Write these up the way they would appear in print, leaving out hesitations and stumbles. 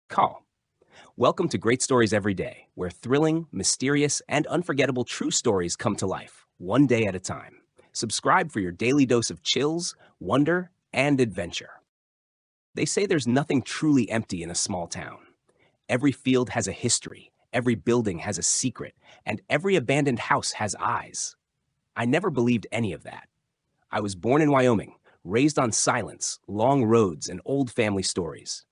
Call. Welcome to Great Stories Every Day, where thrilling, mysterious, and unforgettable true stories come to life, one day at a time. Subscribe for your daily dose of chills, wonder, and adventure. They say there's nothing truly empty in a small town. Every field has a history, every building has a secret, and every abandoned house has eyes. I never believed any of that. I was born in Wyoming, raised on silence, long roads, and old family stories.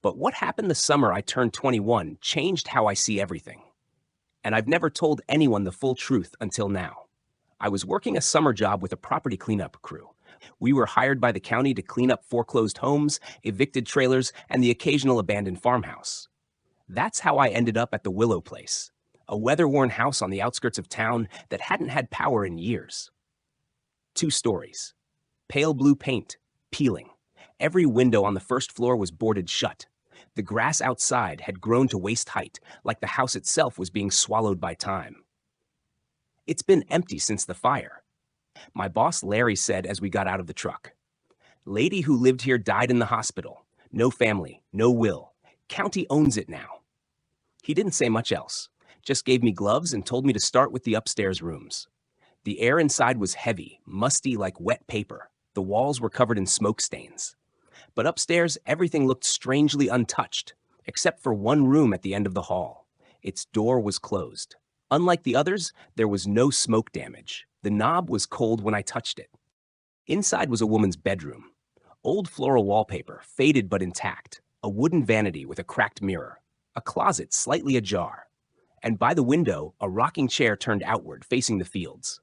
But what happened the summer I turned 21 changed how I see everything. And I've never told anyone the full truth until now. I was working a summer job with a property cleanup crew. We were hired by the county to clean up foreclosed homes, evicted trailers, and the occasional abandoned farmhouse. That's how I ended up at the Willow Place, a weather-worn house on the outskirts of town that hadn't had power in years. Two stories. Pale blue paint, peeling. Every window on the first floor was boarded shut. The grass outside had grown to waist height, like the house itself was being swallowed by time. It's been empty since the fire. My boss Larry said as we got out of the truck. Lady who lived here died in the hospital. No family, no will. County owns it now. He didn't say much else, just gave me gloves and told me to start with the upstairs rooms. The air inside was heavy, musty like wet paper. The walls were covered in smoke stains. But upstairs, everything looked strangely untouched, except for one room at the end of the hall. Its door was closed. Unlike the others, there was no smoke damage. The knob was cold when I touched it. Inside was a woman's bedroom. Old floral wallpaper, faded but intact. A wooden vanity with a cracked mirror. A closet slightly ajar. And by the window, a rocking chair turned outward, facing the fields.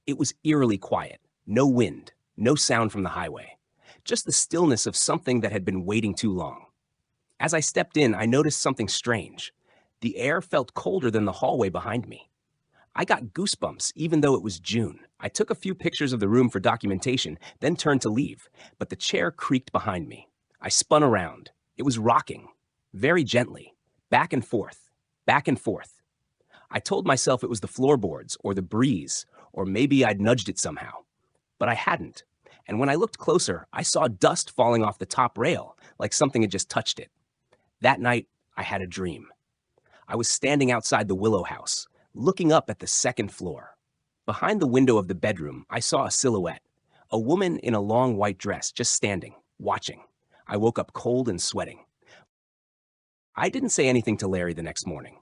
It was eerily quiet. No wind, no sound from the highway. Just the stillness of something that had been waiting too long. As I stepped in, I noticed something strange. The air felt colder than the hallway behind me. I got goosebumps even though it was June. I took a few pictures of the room for documentation, then turned to leave, but the chair creaked behind me. I spun around. It was rocking, very gently, back and forth, back and forth. I told myself it was the floorboards or the breeze, or maybe I'd nudged it somehow. But I hadn't. And when I looked closer, I saw dust falling off the top rail, like something had just touched it. That night, I had a dream. I was standing outside the Willow House, looking up at the second floor. Behind the window of the bedroom, I saw a silhouette, a woman in a long white dress, just standing, watching. I woke up cold and sweating. I didn't say anything to Larry the next morning.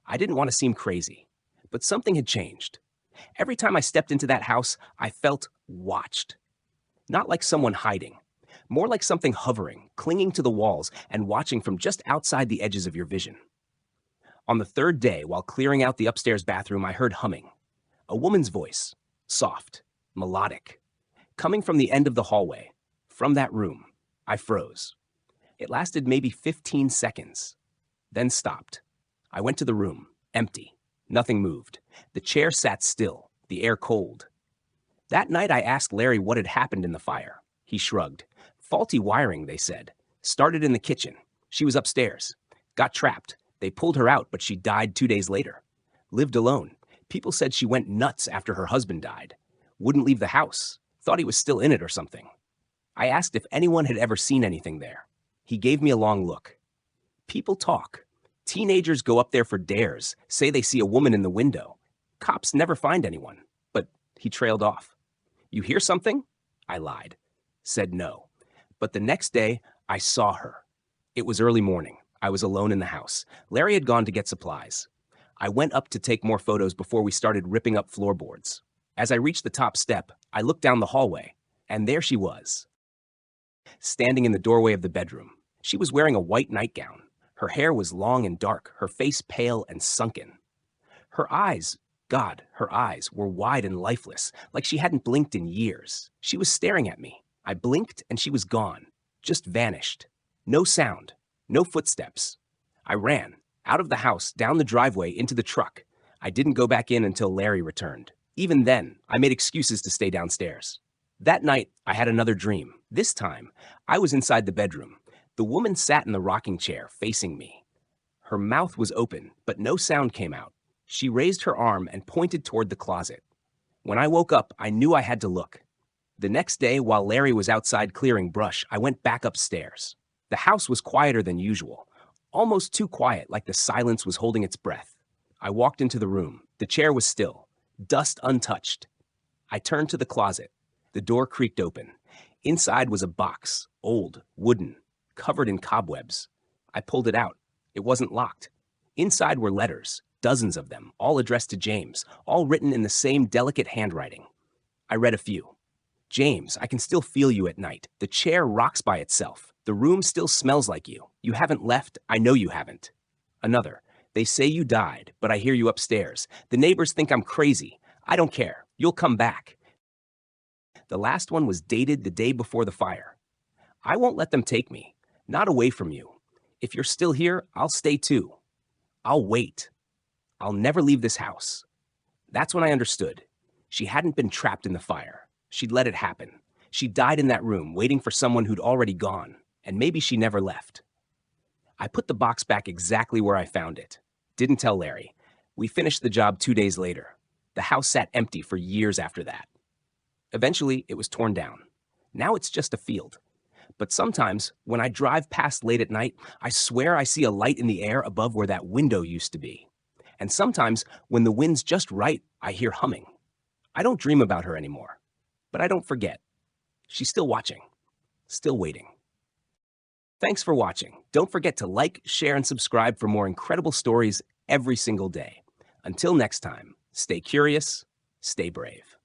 I didn't want to seem crazy, but something had changed. Every time I stepped into that house, I felt watched. Not like someone hiding, more like something hovering, clinging to the walls and watching from just outside the edges of your vision. On the third day, while clearing out the upstairs bathroom, I heard humming. A woman's voice, soft, melodic, coming from the end of the hallway. From that room, I froze. It lasted maybe 15 seconds, then stopped. I went to the room, empty. Nothing moved. The chair sat still, the air cold. That night, I asked Larry what had happened in the fire. He shrugged. Faulty wiring, they said. Started in the kitchen. She was upstairs. Got trapped. They pulled her out, but she died 2 days later. Lived alone. People said she went nuts after her husband died. Wouldn't leave the house. Thought he was still in it or something. I asked if anyone had ever seen anything there. He gave me a long look. People talk. Teenagers go up there for dares, say they see a woman in the window. Cops never find anyone. But he trailed off. You hear something? I lied. Said no. But the next day, I saw her. It was early morning. I was alone in the house. Larry had gone to get supplies. I went up to take more photos before we started ripping up floorboards. As I reached the top step, I looked down the hallway, and there she was. Standing in the doorway of the bedroom. She was wearing a white nightgown. Her hair was long and dark, her face pale and sunken. Her eyes, God, her eyes were wide and lifeless, like she hadn't blinked in years. She was staring at me. I blinked and she was gone, just vanished. No sound, no footsteps. I ran, out of the house, down the driveway, into the truck. I didn't go back in until Larry returned. Even then, I made excuses to stay downstairs. That night, I had another dream. This time, I was inside the bedroom. The woman sat in the rocking chair, facing me. Her mouth was open, but no sound came out. She raised her arm and pointed toward the closet. When I woke up, I knew I had to look. The next day, while Larry was outside clearing brush, I went back upstairs. The house was quieter than usual. almost too quiet, like the silence was holding its breath. I walked into the room. The chair was still, dust untouched. I turned to the closet. The door creaked open. Inside was a box, old, wooden, covered in cobwebs. I pulled it out. It wasn't locked. Inside were letters, dozens of them, all addressed to James, all written in the same delicate handwriting. I read a few. James, I can still feel you at night. The chair rocks by itself. The room still smells like you. You haven't left. I know you haven't. Another. They say you died, but I hear you upstairs. The neighbors think I'm crazy. I don't care. You'll come back. The last one was dated the day before the fire. I won't let them take me. Not away from you. If you're still here, I'll stay too. I'll wait. I'll never leave this house. That's when I understood. She hadn't been trapped in the fire. She'd let it happen. She died in that room, waiting for someone who'd already gone, and maybe she never left. I put the box back exactly where I found it. Didn't tell Larry. We finished the job 2 days later. The house sat empty for years after that. Eventually, it was torn down. Now it's just a field. But sometimes, when I drive past late at night, I swear I see a light in the air above where that window used to be. And sometimes, when the wind's just right, I hear humming. I don't dream about her anymore. But I don't forget. She's still watching. Still waiting. Thanks for watching. Don't forget to like, share, and subscribe for more incredible stories every single day. Until next time, stay curious, stay brave.